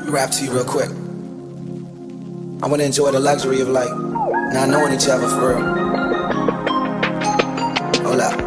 rap to you real quick. I want to enjoy the luxury of like not knowing each other for real. Hold up.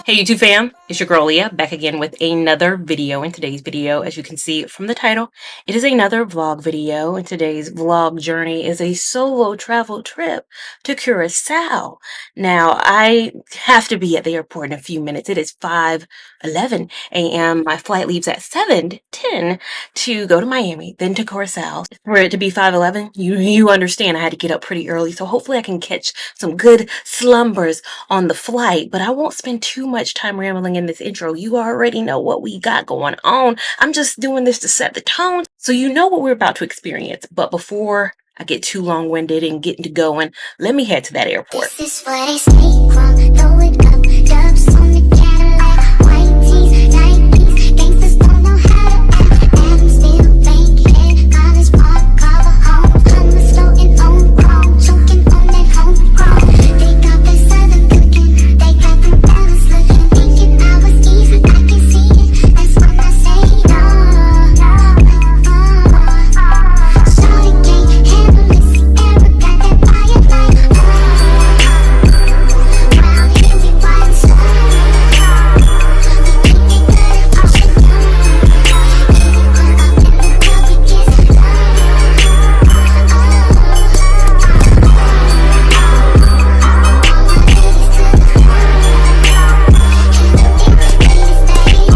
Hey YouTube fam, it's your girl Lia back again with another video. In today's video, as you can see from the title, it is another vlog video, and today's vlog journey is a solo travel trip to Curacao. Now, I have to be at the airport in a few minutes. It is 5:11 a.m. My flight leaves at 7:10 to go to Miami, then to Curacao. For it to be 5:11, you understand I had to get up pretty early, so hopefully I can catch some good slumbers on the flight, but I won't spend too much time rambling in this intro. You already know what we got going on. I'm just doing this to set the tone so you know what we're about to experience. But before I get too long-winded and get into going, let me head to that airport. This is what I stay from, throw it up, dubs on the Cadillac, white tees, Nikes, gangsters don't know how to act, Adam still bankhead, college park, cover home, homeless floating on chrome, choking on that homegrown, they got that southern cooking, they got them fellas looking, thinking I was easy, I can see it, that's when I say no, shawty can't handle this, Sierra got that fire like, round here we ride slow, we think they good, all should know, even when I'm in the club it gets low, all my ladies to the floor, and the big ladies stay home,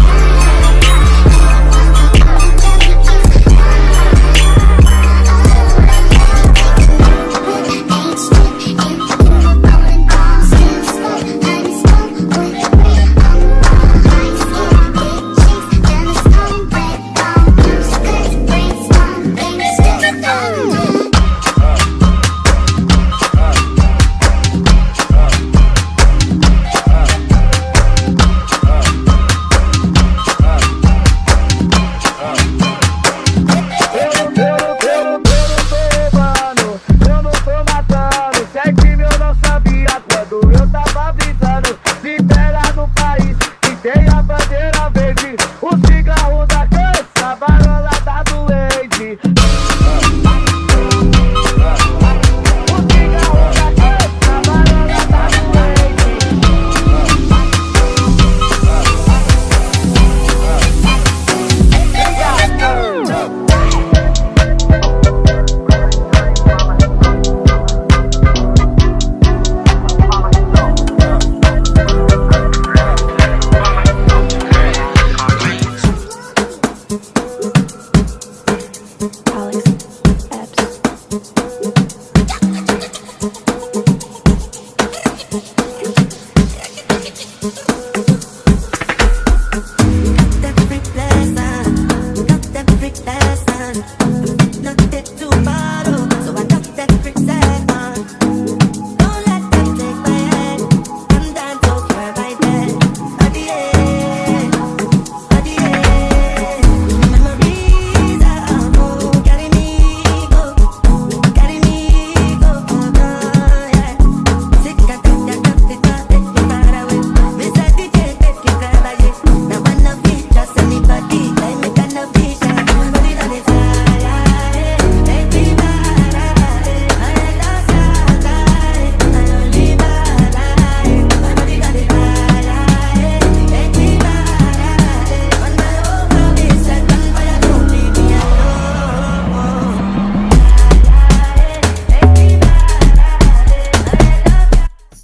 Eu não tô matando, 7 mil não sabia quando eu tava visando. Libera no país que tem a bandeira verde, o cigarro da cansa, a barola da doente. O cigarro da cansa, a barola da doente.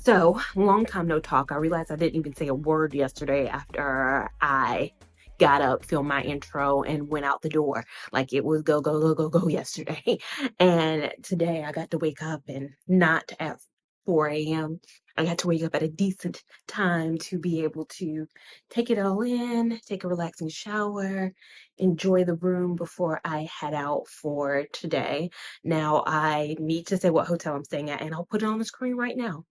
So, long time no talk. I realized I didn't even say a word yesterday after I got up, filmed my intro, and went out the door. Like it was go, go, go, go, go yesterday. And today I got to wake up and not at 4 a.m. I got to wake up at a decent time to be able to take it all in, take a relaxing shower, enjoy the room before I head out for today. Now, I need to say what hotel I'm staying at, and I'll put it on the screen right now.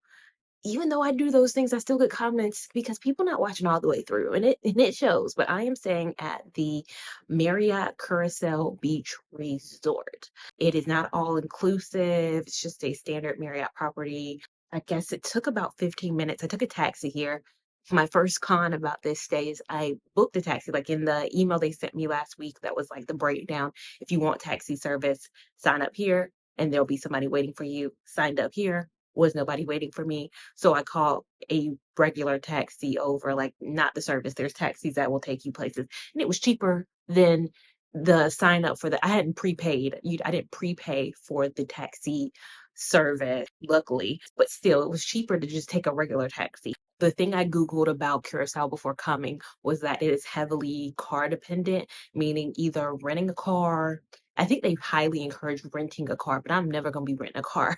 Even though I do those things, I still get comments because people not watching all the way through, and it shows. But I am staying at the Marriott Curacao Beach Resort. It is not all inclusive. It's just a standard Marriott property. I guess it took about 15 minutes. I took a taxi here my first con about this stay is I booked a taxi. Like in the email they sent me last week, that was like the breakdown. If you want taxi service, sign up here and there'll be somebody waiting for you. Signed up here, was nobody waiting for me. So I called a regular taxi over, like not the service. There's taxis that will take you places. And it was cheaper than the sign up for the, I hadn't prepaid. I didn't prepay for the taxi service, luckily, but still it was cheaper to just take a regular taxi. The thing I Googled about Curacao before coming was that it is heavily car dependent, meaning either renting a car. I think they highly encourage renting a car, but I'm never going to be renting a car.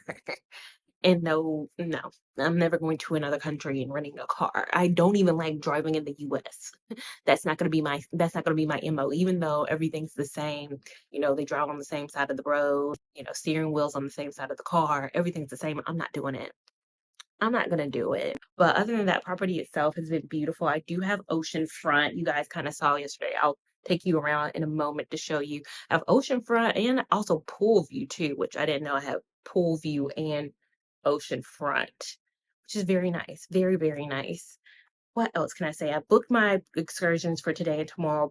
And no, I'm never going to another country and renting a car. I don't even like driving in the US. That's not going to be my MO, even though everything's the same. They drive on the same side of the road, steering wheels on the same side of the car. Everything's the same. I'm not doing it. I'm not gonna do it. But other than that, property itself has been beautiful. I do have oceanfront. You guys kind of saw yesterday. I'll take you around in a moment to show you. I have oceanfront and also pool view too, which I didn't know I have pool view and oceanfront, which is very nice. Very, very nice. What else can I say? I booked my excursions for today and tomorrow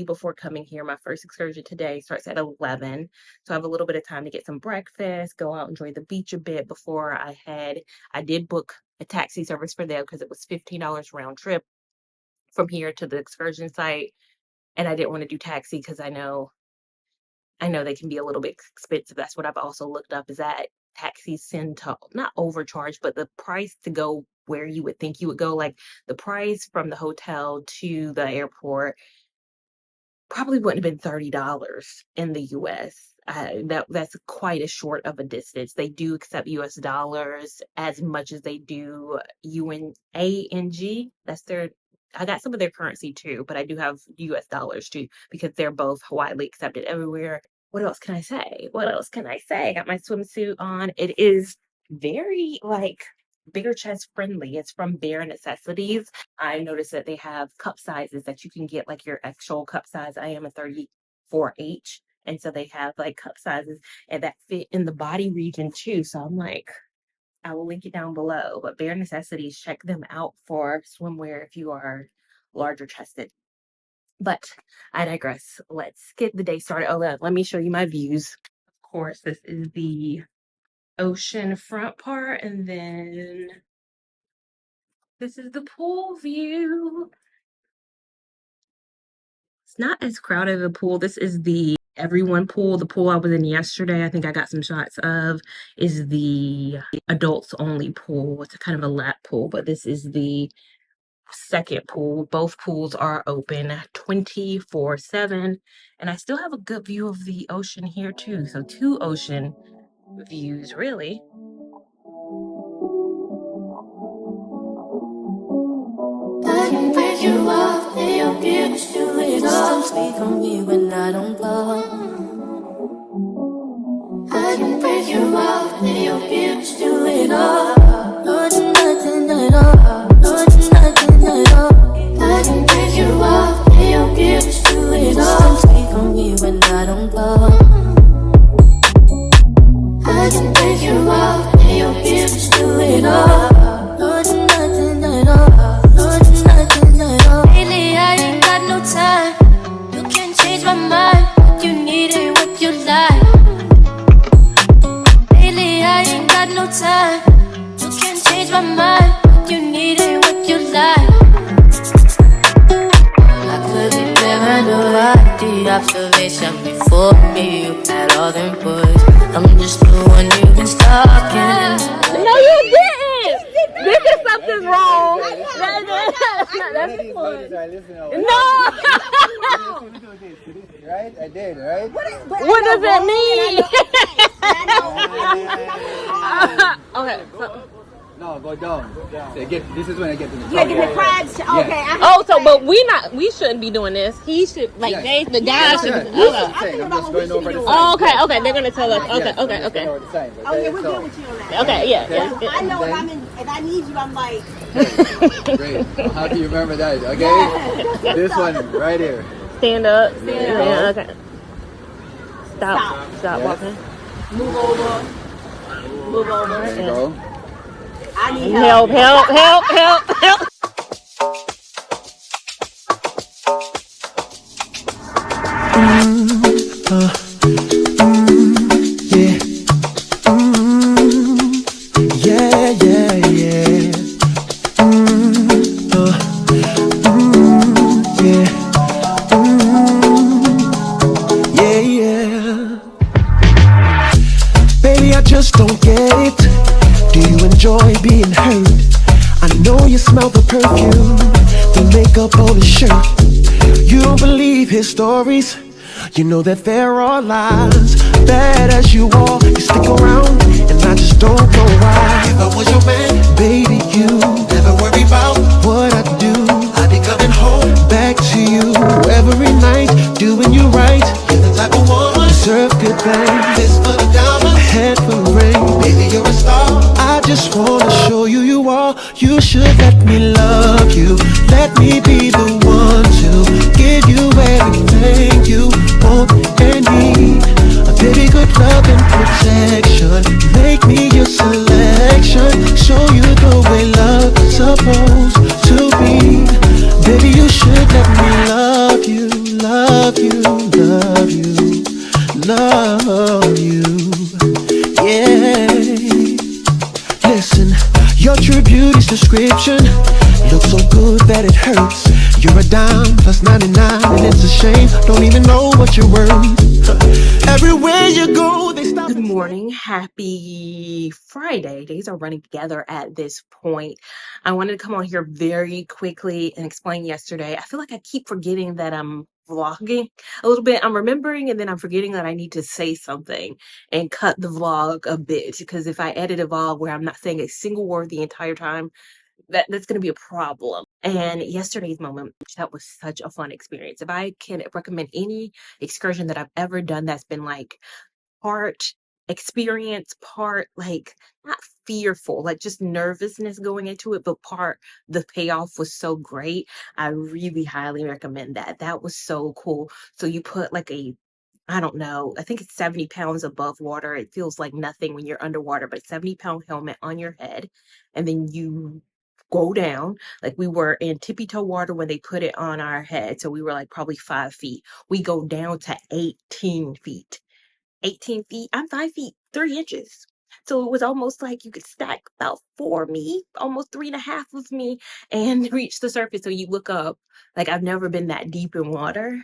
before coming here. My first excursion today starts at 11. So I have a little bit of time to get some breakfast, go out, enjoy the beach a bit before I head. I did book a taxi service for them because it was $15 round trip from here to the excursion site. And I didn't want to do taxi because I know they can be a little bit expensive. That's what I've also looked up, is that taxis tend to not overcharge, but the price to go where you would think you would go, like the price from the hotel to the airport probably wouldn't have been $30 in the US. That's quite a short of a distance. They do accept US dollars as much as they do UNANG. I got some of their currency too, but I do have US dollars too because they're both widely accepted everywhere. What else can I say? I got my swimsuit on. It is very like bigger chest friendly. It's from Bare Necessities. I noticed that they have cup sizes that you can get, like your actual cup size. I am a 34H. And so they have like cup sizes and that fit in the body region too. So I'm like, I will link it down below. But Bare Necessities, check them out for swimwear if you are larger chested. But I digress. Let's get the day started. Oh, let me show you my views. Of course, this is the ocean front part, and then this is the pool view. It's not as crowded of a pool. This is the everyone pool. The pool I was in yesterday, I think I got some shots of, is the adults only pool. It's a kind of a lap pool, but this is the second pool. Both pools are open 24/7, and I still have a good view of the ocean here too. So 2 ocean views, really. I can break you off, lay your views, do it all. Speak on me when I don't blow. I can break you off, lay your views, do it all. No, do nothing at all. No, do nothing at all. I can break you off, lay your views, do it all. Speak on me when I don't blow. I can break you off, lay your views, do it all. No, do nothing at all. No, do nothing at all. Lately I ain't got no time. You can't change my mind. What you need and what you like. Lately I ain't got no time. You can't change my mind. What you need and what you like. I could be paranoid. The observation before me, you had all them boys. I'm just the one you've been stalking. No, you didn't. This is something's wrong. That's no. Right? I did, right? What does it mean? Okay. No, go down. So this is when I get to the top. Yeah, the crabs. Okay. Oh, so but we shouldn't be doing this. He should the guys should. I'm just going over the sign. Oh, okay. They're gonna tell us. Okay. Oh yeah, we're good with you on that. Okay, yeah. I know if I need you, I'm like. Great. How do you remember that? Okay. This one right here. Stand up. Yeah. Yeah. Okay. Stop Yes. walking. Move over. There you go. I need Help. Yeah. Yeah, yeah, yeah. Yeah. Yeah, yeah. Baby, I just don't get it. Do you enjoy being hurt? I know you smell the perfume, the makeup on his shirt. You don't believe his stories. You know that there are lies. Bad as you are, you stick around, and I just don't know why. If I was your man, baby, you never worry about what I do. I'd be coming home back to you every night, doing you right. You're the type of woman deserve good things. This for the diamonds, head for the ring. Baby, you're a star. I just wanna show you you are. You should let me love you. Let me be the one to give you everything you want and need. A baby, good love and protection. Make me your selection. Show you the way love's supposed to be. Baby, you should let me love you, love you, love you, love you. Yeah. Listen, your true beauty's description looks so good that it hurts. You're a dime plus 99, and it's a shame. Don't even know what you're worth. Everywhere you go, they stop. Good morning. Happy Friday. Days are running together at this point. I wanted to come on here very quickly and explain yesterday. I feel like I keep forgetting that I'm vlogging a little bit. I'm remembering and then I'm forgetting that I need to say something and cut the vlog a bit, because if I edit a vlog where I'm not saying a single word the entire time, that's going to be a problem. And yesterday's moment, that was such a fun experience. If I can recommend any excursion that I've ever done that's been like part experience, part like not fearful, like just nervousness going into it, but part the payoff was so great. I really highly recommend that. That was so cool. So you put like I don't know, I think it's 70 pounds above water. It feels like nothing when you're underwater, but 70-pound helmet on your head. And then you go down. Like we were in tippy toe water when they put it on our head. So we were like probably 5 feet. We go down to 18 feet. 18 feet. I'm 5 feet, 3 inches. So it was almost like you could stack about 4 me, almost 3.5 of me, and reach the surface. So you look up, like I've never been that deep in water.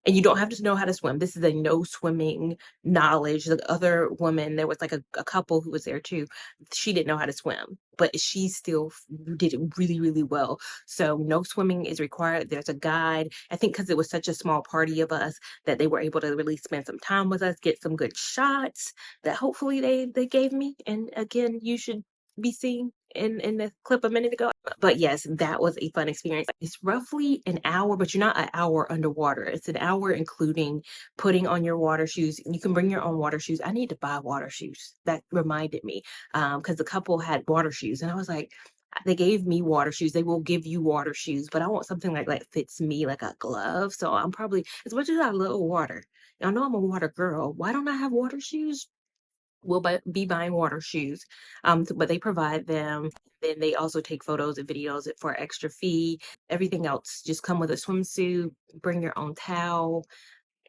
And you don't have to know how to swim. This is a no swimming knowledge. The other woman, there was like a couple who was there too. She didn't know how to swim, but she still did it really, really well. So no swimming is required. There's a guide. I think because it was such a small party of us that they were able to really spend some time with us, get some good shots that hopefully they gave me. And again, you should be seeing in the clip a minute ago. But yes, that was a fun experience. It's roughly an hour, but you're not an hour underwater. It's an hour including putting on your water shoes. You can bring your own water shoes. I need to buy water shoes. That reminded me, because the couple had water shoes, and I was like, they gave me water shoes. They will give you water shoes, but I want something like fits me like a glove. So I'm probably, as much as I love water, I know I'm a water girl. Why don't I have water shoes? Will be buying water shoes, but they provide them. Then they also take photos and videos for extra fee. Everything else just come with a swimsuit. Bring your own towel.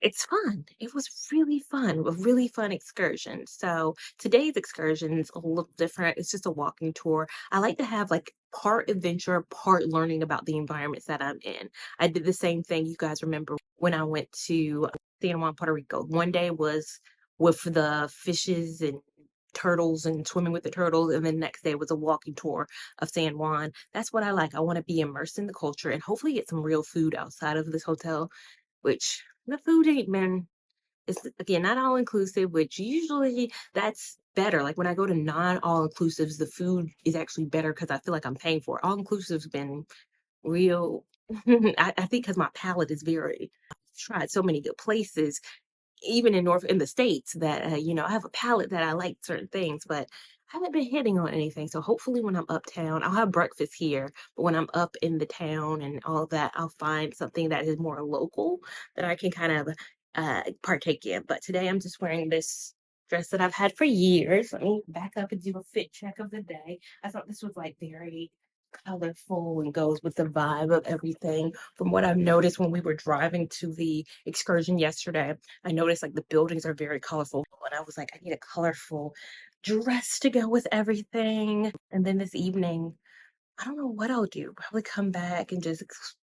It's fun. It was really fun, a really fun excursion. So today's excursion is a little different. It's just a walking tour. I like to have like part adventure, part learning about the environments that I'm in. I did the same thing. You guys remember when I went to San Juan, Puerto Rico. One day was with the fishes and turtles and swimming with the turtles, and then the next day was a walking tour of San Juan. That's what I like. I want to be immersed in the culture and hopefully get some real food outside of this hotel, which the food ain't been, it's again not all inclusive, which usually that's better. Like when I go to non all inclusives, the food is actually better because I feel like I'm paying for it. All inclusive's been real. I think because my palate is very, I've tried so many good places, even in the States, that, I have a palate that I like certain things, but I haven't been hitting on anything. So hopefully when I'm uptown, I'll have breakfast here, but when I'm up in the town and all of that, I'll find something that is more local that I can kind of partake in. But today I'm just wearing this dress that I've had for years. Let me back up and do a fit check of the day. I thought this was like very colorful and goes with the vibe of everything. From what I've noticed when we were driving to the excursion yesterday, I noticed like the buildings are very colorful. And I was like, I need a colorful dress to go with everything. And then this evening, I don't know what I'll do. Probably come back and just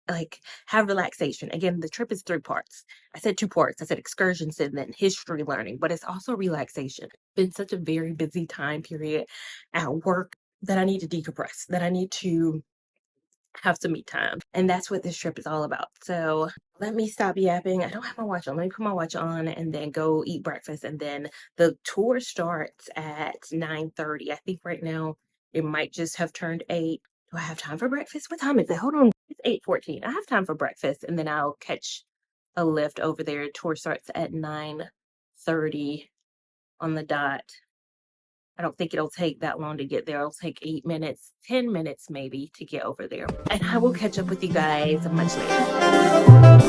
like have relaxation. Again, the trip is 3 parts. I said 2 parts. I said excursions and then history learning, but it's also relaxation. Been such a very busy time period at work that I need to decompress, that I need to have some me time. And that's what this trip is all about. So let me stop yapping. I don't have my watch on. Let me put my watch on and then go eat breakfast. And then the tour starts at 9:30. I think right now it might just have turned 8. Do I have time for breakfast? What time is it? Hold on. It's 8:14. I have time for breakfast and then I'll catch a lift over there. Tour starts at 9:30 on the dot. I don't think it'll take that long to get there. It'll take 8 minutes, 10 minutes maybe to get over there. And I will catch up with you guys much later.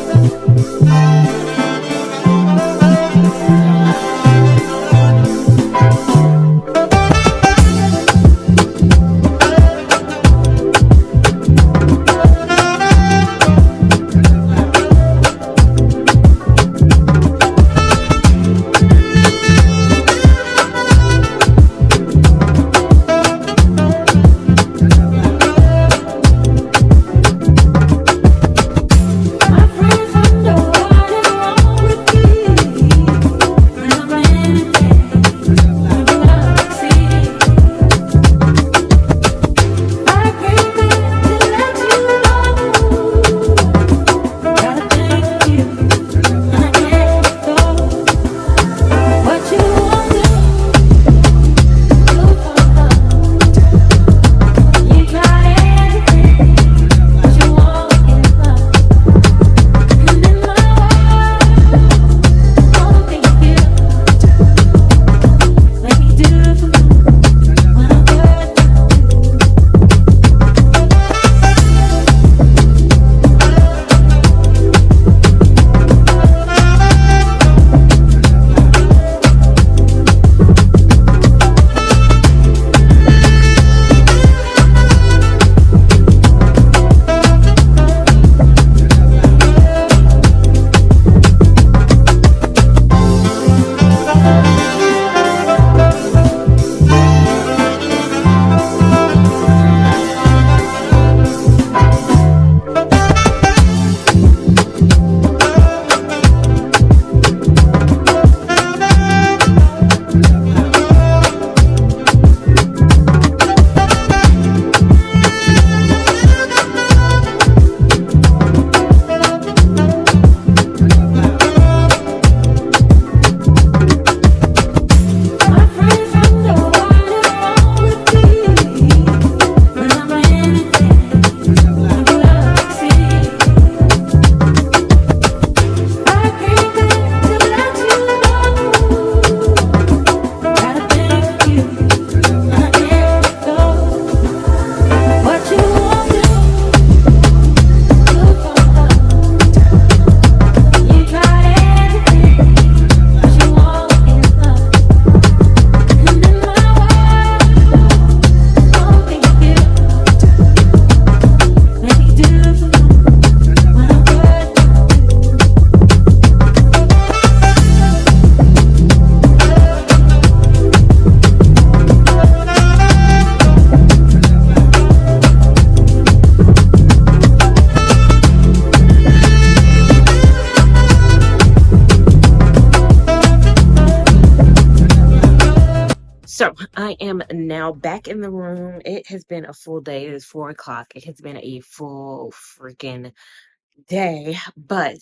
My friends wonder what is wrong with me when I'm running back. See, I came back to let you know that I thank you and I can't go. What you want to do for love? You try everything, what you want is love. And in my world, all things feel like we do for you when I'm good. My friends wonder what is wrong with me when I'm running back. See, I came back to let you know that I thank you and I can't go. What you want to do for love? You tried everything, what you want is love. And in my world, all things feel like we do for you when I'm good. So I am now back in the room. It has been a full day. It is 4 o'clock. It has been a full freaking day, but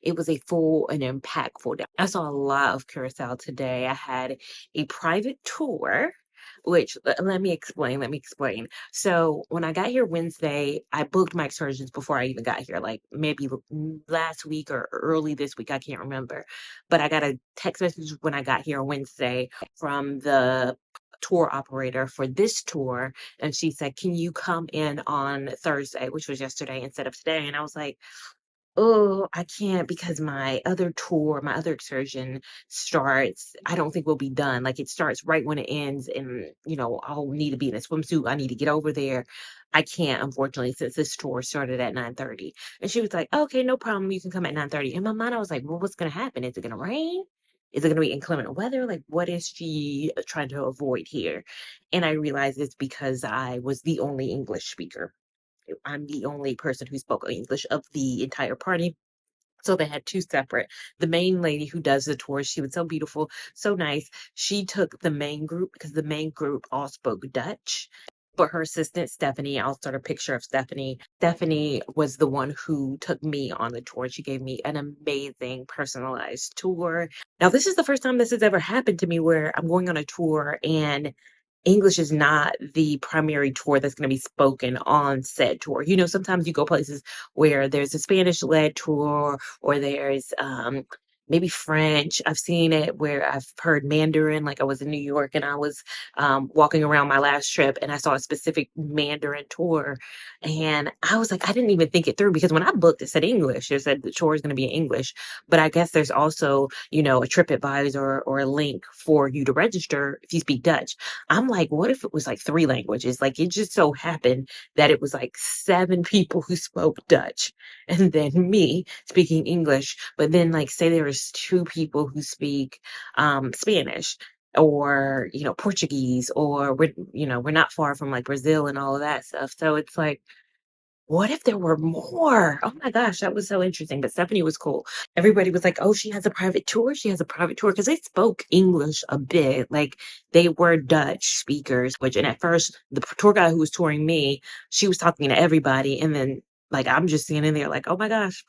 it was a full and impactful day. I saw a lot of Curacao today. I had a private tour, which let me explain. Let me explain. So when I got here Wednesday, I booked my excursions before I even got here, like maybe last week or early this week. I can't remember, but I got a text message when I got here Wednesday from the tour operator for this tour, and she said, can you come in on Thursday, which was yesterday, instead of today? And I was like, Oh, I can't because my other tour, my other excursion starts. I don't think we'll be done. Like it starts right when it ends, and I'll need to be in a swimsuit. I need to get over there. I can't, unfortunately, since this tour started at 9:30. And she was like, "Okay, no problem. You can come at 9:30." In my mind, I was like, "Well, what's gonna happen? Is it gonna rain? Is it gonna be inclement weather? Like, what is she trying to avoid here?" And I realized it's because I was the only English speaker. I'm the only person who spoke English of the entire party. So they had two separate. The main lady who does the tour, she was so beautiful, so nice. She took the main group because the main group all spoke Dutch. But her assistant, Stephanie, I'll start a picture of Stephanie. Stephanie was the one who took me on the tour. She gave me an amazing personalized tour. Now, this is the first time this has ever happened to me where I'm going on a tour and English is not the primary tour that's going to be spoken on said tour. Sometimes you go places where there's a Spanish led tour or there's maybe French. I've seen it where I've heard Mandarin. Like I was in New York and I was walking around my last trip and I saw a specific Mandarin tour. And I was like, I didn't even think it through because when I booked, it said English. It said the tour is going to be in English. But I guess there's also, a TripAdvisor or a link for you to register if you speak Dutch. I'm like, what if it was like three languages? Like it just so happened that it was like seven people who spoke Dutch and then me speaking English. But then like say there was two people who speak Spanish or Portuguese, or we're not far from like Brazil and all of that stuff. So it's like, what if there were more? Oh my gosh, that was so interesting. But Stephanie was cool. Everybody was like, "Oh, she has a private tour. She has a private tour." Because they spoke English a bit. Like they were Dutch speakers, and at first, the tour guide who was touring me, she was talking to everybody. And then, like, I'm just standing there, like, "Oh my gosh,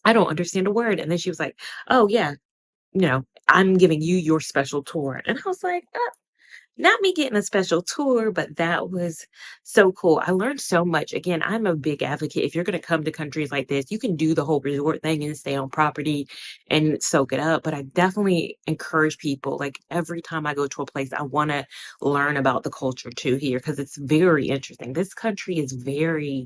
I don't understand a word." And then she was like, "Oh, yeah, I'm giving you your special tour." And I was like, not me getting a special tour, but that was so cool. I learned so much. Again, I'm a big advocate. If you're going to come to countries like this, you can do the whole resort thing and stay on property and soak it up. But I definitely encourage people, like every time I go to a place, I want to learn about the culture too here because it's very interesting. This country is very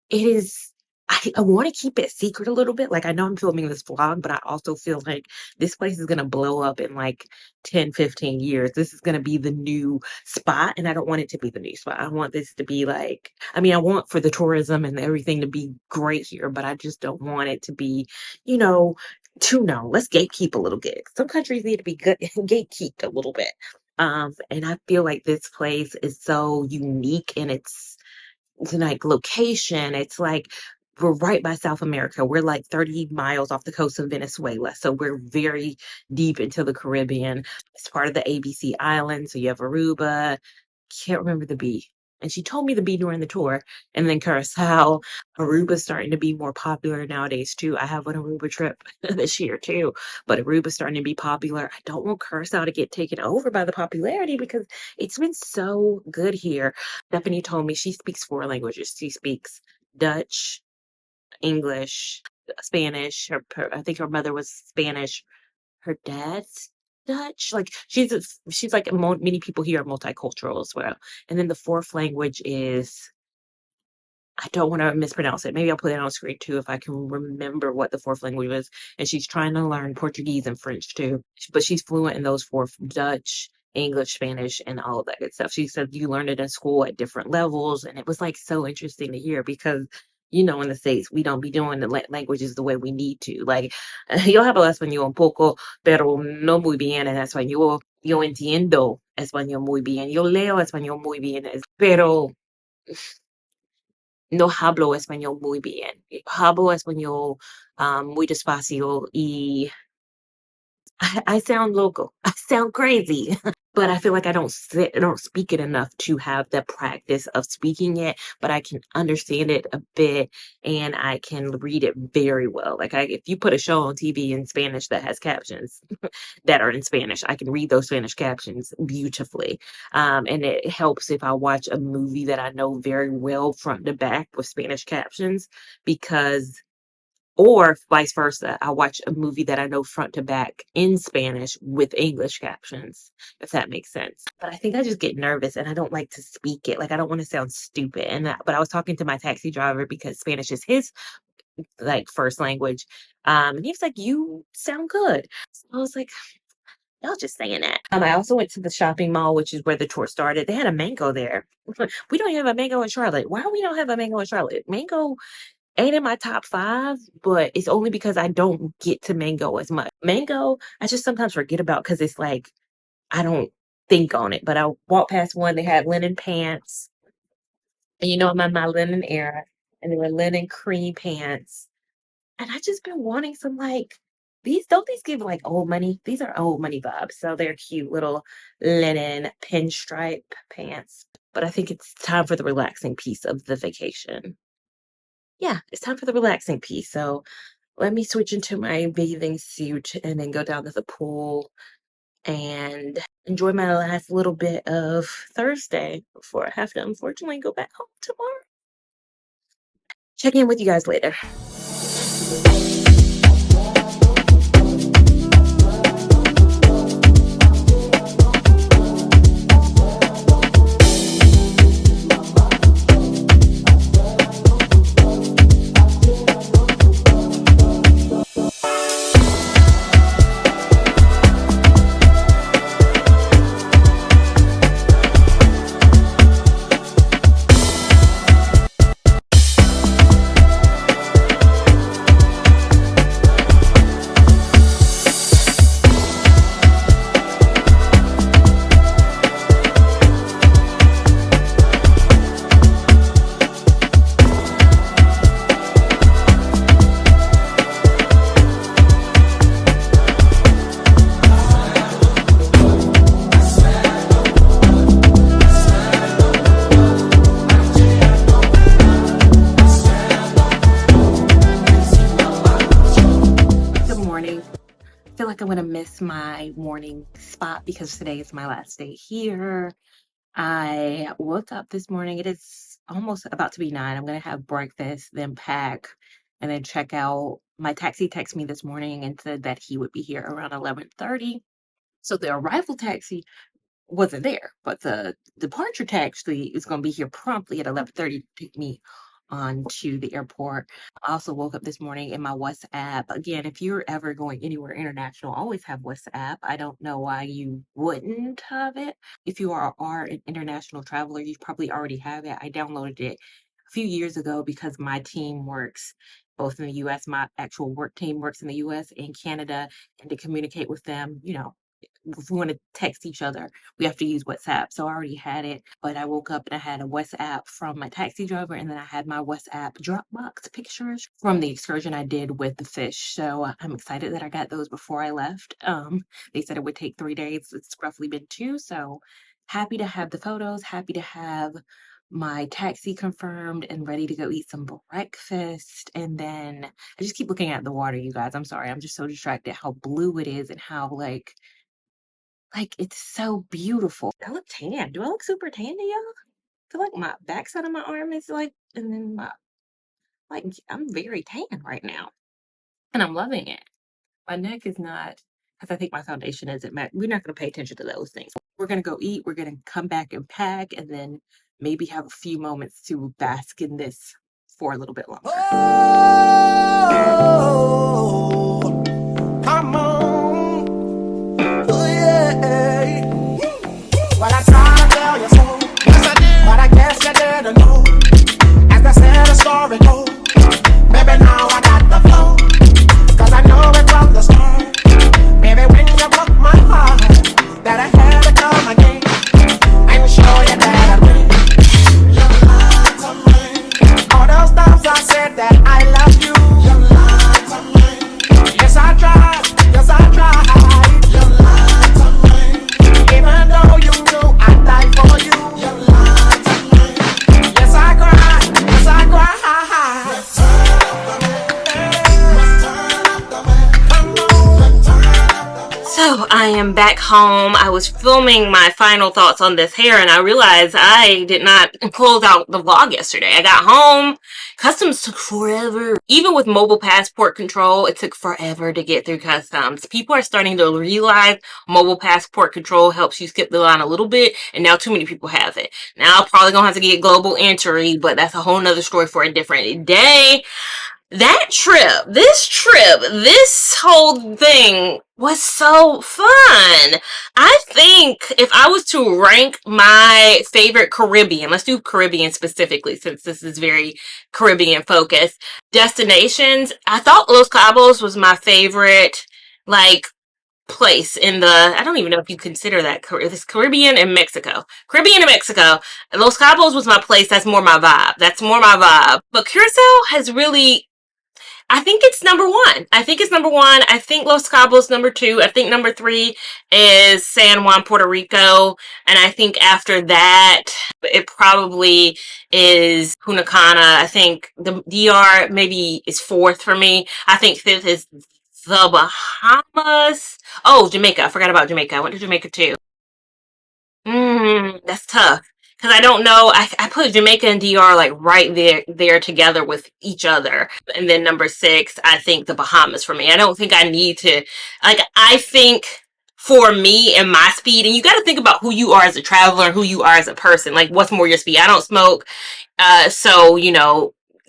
it is I wanna keep it secret a little bit, like, I know I'm filming this vlog, but I also feel like this place is gonna blow up in, like, 10, 15 years. This is gonna be the new spot, and I don't want it to be the new spot. I want this to be like I want for the tourism and everything to be great here, but I just don't want it to be, you know, too known. Let's gatekeep a little bit. Some countries need to be good gatekeeped a little bit. And I feel like this place is so unique in its like location. It's like we're right by South America. We're like 30 miles off the coast of Venezuela. So we're very deep into the Caribbean. It's part of the ABC Islands. So you have Aruba, can't remember the B. And she told me the B during the tour. And then Curacao, Aruba's starting to be more popular nowadays too. I have an Aruba trip this year too, but Aruba's starting to be popular. I don't want Curacao to get taken over by the popularity because it's been so good here. Stephanie told me she speaks four languages. She speaks Dutch, English, Spanish. I think her mother was Spanish. Her dad's Dutch. Like she's like many people here are multicultural as well. And then the fourth language is I don't want to mispronounce it. Maybe I'll put it on screen too if I can remember what the fourth language was. And she's trying to learn Portuguese and French too. But she's fluent in those four Dutch, English, Spanish, and all of that good stuff. She said you learn it in school at different levels. And it was like so interesting to hear because in the States, we don't be doing the languages the way we need to. Like, yo hablo español un poco, pero no muy bien en español. Yo entiendo español muy bien. Yo leo español muy bien, pero no hablo español muy bien. Hablo español muy despacio y I sound local. I sound crazy. But I feel like I don't speak it enough to have the practice of speaking it, but I can understand it a bit and I can read it very well. Like if you put a show on TV in Spanish that has captions that are in Spanish, I can read those Spanish captions beautifully. And it helps if I watch a movie that I know very well front to back with Spanish captions because or vice versa. I watch a movie that I know front to back in Spanish with English captions, if that makes sense. But I think I just get nervous and I don't like to speak it. Like I don't want to sound stupid. But I was talking to my taxi driver because Spanish is his like first language. And he was like, "You sound good." So I was like, y'all just saying that. I also went to the shopping mall, which is where the tour started. They had a mango there. We don't have a mango in Charlotte. Why we don't have a mango in Charlotte? Mango ain't in my top 5, but it's only because I don't get to mango as much. Mango, I just sometimes forget about because it's like I don't think on it. But I walked past one, they had linen pants. And I'm in my linen era, and they were linen cream pants. And I just been wanting some like these give like old money. These are old money vibes. So they're cute little linen pinstripe pants. But I think it's time for the relaxing piece of the vacation. Yeah, it's time for the relaxing piece. So let me switch into my bathing suit and then go down to the pool and enjoy my last little bit of Thursday before I have to unfortunately go back home tomorrow. Check in with you guys later. I feel like I'm gonna miss my morning spot because today is my last day here. I woke up this morning. It is almost about to be 9. I'm gonna have breakfast, then pack, and then check out. My taxi texted me this morning and said that he would be here around 11:30. So the arrival taxi wasn't there, but the departure taxi is going to be here promptly at 11:30 to take me on to the airport. I also woke up this morning in my WhatsApp. Again, if you're ever going anywhere international, always have WhatsApp. I don't know why you wouldn't have it. If you are an international traveler, you probably already have it. I downloaded it a few years ago because my team works both in the US. My actual work team works in the US and Canada, and to communicate with them, if we want to text each other, we have to use WhatsApp. So I already had it, but I woke up and I had a WhatsApp from my taxi driver, and then I had my WhatsApp Dropbox pictures from the excursion I did with the fish. So I'm excited that I got those before I left. They said it would take 3 days. It's roughly been 2, so happy to have the photos, happy to have my taxi confirmed and ready to go eat some breakfast. And then I just keep looking at the water, you guys. I'm sorry. I'm just so distracted how blue it is and how it's so beautiful. I look tan. Do I look super tan to y'all? I feel like my backside of my arm is and then I'm very tan right now, and I'm loving it. My neck is not, because I think my foundation isn't match. We're not going to pay attention to those things. We're going to go eat. We're going to come back and pack, and then maybe have a few moments to bask in this for a little bit longer. Oh, come on. Oh, yeah. Well, I tried to tell you so. Yes, I did. But I guess you didn't know. As I said, the story goes. Baby, now I got the flow. 'Cause I know it from the start. Baby, when you broke my heart, that I had to come again and show you that I win. You lied to me. All those times I said that I love you. You lied to me. Yes, I tried. Yes, I tried. You lied to me. Even though you knew I'd die for you. You lied to me. Yes, I cried. Yes, I cried. So I am back home. I was filming my final thoughts on this hair, and I realized I did not close out the vlog yesterday. I got home. Customs took forever. Even with mobile passport control, it took forever to get through customs. People are starting to realize mobile passport control helps you skip the line a little bit, and now too many people have it. Now I'm probably gonna have to get global entry, but that's a whole nother story for a different day. this whole thing was so fun. I think if I was to rank my favorite Caribbean, let's do Caribbean specifically since this is very Caribbean focused, destinations, I thought Los Cabos was my favorite, like, place in the, I don't even know if you consider that this Caribbean and Mexico. Caribbean and Mexico. Los Cabos was my place. That's more my vibe. That's more my vibe. But Curacao has really, I think it's number one. I think it's number one. I think Los Cabos number two. I think number three is San Juan, Puerto Rico. And I think after that, it probably is Punta Cana. I think the DR maybe is fourth for me. I think fifth is the Bahamas. Oh, Jamaica. I forgot about Jamaica. I went to Jamaica too. That's tough. Because I don't know. I put Jamaica and DR like right there together with each other. And then number six, I think the Bahamas for me. I don't think I need to, like, I think for me and my speed, and you got to think about who you are as a traveler and who you are as a person. Like, what's more your speed? I don't smoke. So,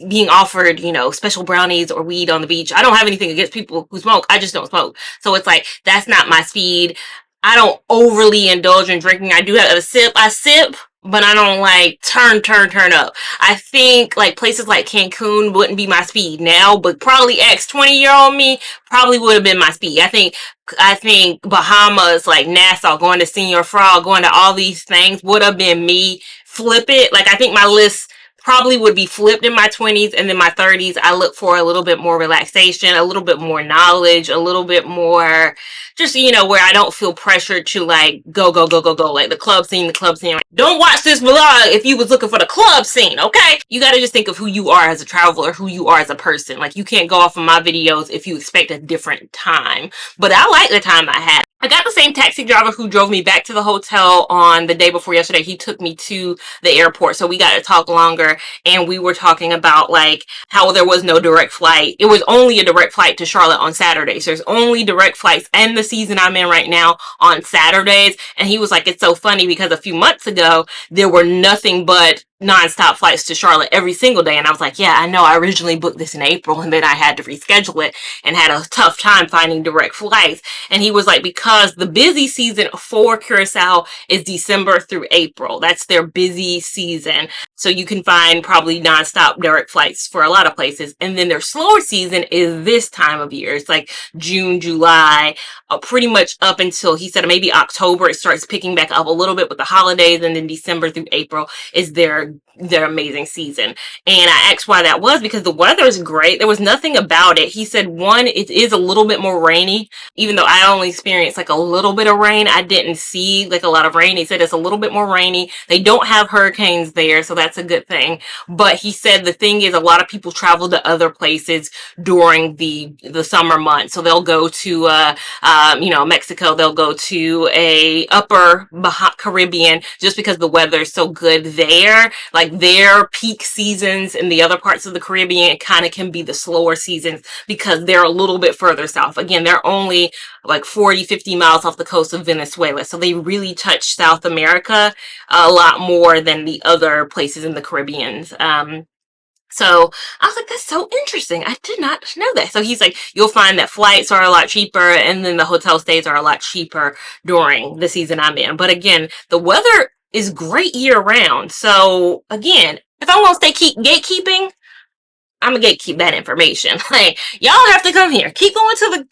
being offered, special brownies or weed on the beach. I don't have anything against people who smoke. I just don't smoke. So it's like, that's not my speed. I don't overly indulge in drinking. I do have a sip. I sip, but I don't like turn up. I think like places like Cancun wouldn't be my speed now, but probably X 20-year-old me probably would have been my speed. I think Bahamas, like Nassau, going to Senior Frog, going to all these things would have been me. Flip it. Like I think my list probably would be flipped in my 20s, and then my 30s I look for a little bit more relaxation, a little bit more knowledge, a little bit more just, where I don't feel pressured to like go, like the club scene. Like, don't watch this vlog if you was looking for the club scene, okay? You got to just think of who you are as a traveler, who you are as a person. Like, you can't go off of my videos if you expect a different time. But I like the time I had. I got the same taxi driver who drove me back to the hotel on the day before yesterday. He took me to the airport, so we got to talk longer, and we were talking about like how there was no direct flight. It was only a direct flight to Charlotte on Saturdays. There's only direct flights, and the season I'm in right now, on Saturdays. And he was like, it's so funny because a few months ago there were nothing but non-stop flights to Charlotte every single day. And I was like, yeah, I know, I originally booked this in April and then I had to reschedule it and had a tough time finding direct flights. And he was like, because the busy season for Curacao is December through April. That's their busy season. So you can find probably non-stop direct flights for a lot of places. And then their slower season is this time of year. It's like June, July, pretty much up until, he said, maybe October. It starts picking back up a little bit with the holidays, and then December through April is their amazing season. And I asked why that was, because the weather is great. There was nothing about it. He said, one, it is a little bit more rainy, even though I only experienced like a little bit of rain. I didn't see like a lot of rain. He said it's a little bit more rainy. They don't have hurricanes there, so that's a good thing. But he said the thing is, a lot of people travel to other places during the summer months. So they'll go to Mexico. They'll go to a upper Caribbean just because the weather is so good there. Like, their peak seasons in the other parts of the Caribbean kind of can be the slower seasons because they're a little bit further south. Again, they're only like 40, 50 miles off the coast of Venezuela. So they really touch South America a lot more than the other places in the Caribbean. So I was like, that's so interesting. I did not know that. So he's like, you'll find that flights are a lot cheaper, and then the hotel stays are a lot cheaper during the season I'm in. But again, the weather is great year round. So again, if I want to stay gatekeeping, I'm gonna gatekeep that information. Like, y'all have to come here. Keep going to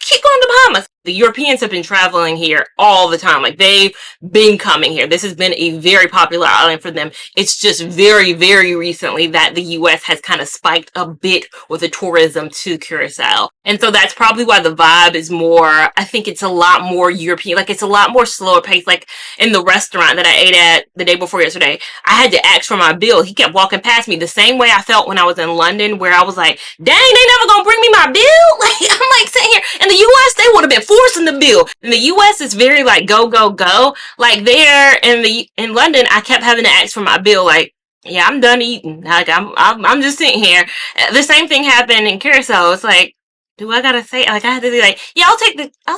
Bahamas. The Europeans have been traveling here all the time. Like, they've been coming here. This has been a very popular island for them. It's just very, very recently that the US has kind of spiked a bit with the tourism to Curacao. And so that's probably why the vibe is more, I think it's a lot more European. Like, it's a lot more slower paced. Like, in the restaurant that I ate at the day before yesterday, I had to ask for my bill. He kept walking past me the same way I felt when I was in London, where I was like, dang, they never gonna bring me my bill? Like, I'm like sitting here. In the US, they would have been forcing the bill. In the US, it's very like go, go, go. Like, there in London, I kept having to ask for my bill. Like, yeah, I'm done eating. Like, I'm just sitting here. The same thing happened in Curacao. It's like, do I gotta say, like, I have to be like, yeah, I'll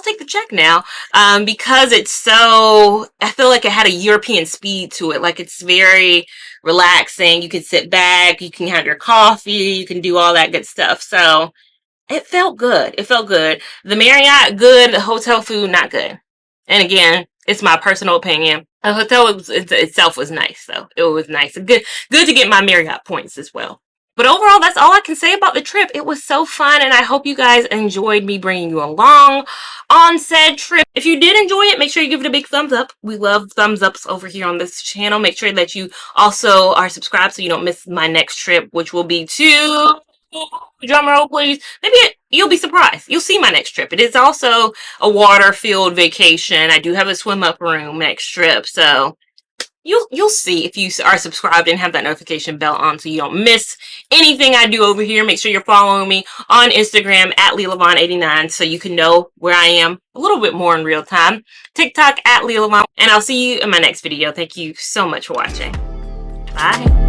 take the check now, because it's so, I feel like it had a European speed to it. Like, it's very relaxing. You can sit back, you can have your coffee, you can do all that good stuff. So it felt good. It felt good. The Marriott, good. The hotel food, not good. And again, it's my personal opinion. The hotel itself was nice, though. It was nice. Good to get my Marriott points as well. But overall, that's all I can say about the trip. It was so fun, and I hope you guys enjoyed me bringing you along on said trip. If you did enjoy it, make sure you give it a big thumbs up. We love thumbs ups over here on this channel. Make sure that you also are subscribed so you don't miss my next trip, which will be to, drum roll please, maybe you'll be surprised. You'll see my next trip. It is also a water-filled vacation. I do have a swim-up room next trip, so you'll see if you are subscribed and have that notification bell on so you don't miss anything I do over here. Make sure you're following me on Instagram at Lia Lavon 89 so you can know where I am a little bit more in real time. TikTok at Lia Lavon, and I'll see you in my next video. Thank you so much for watching. Bye.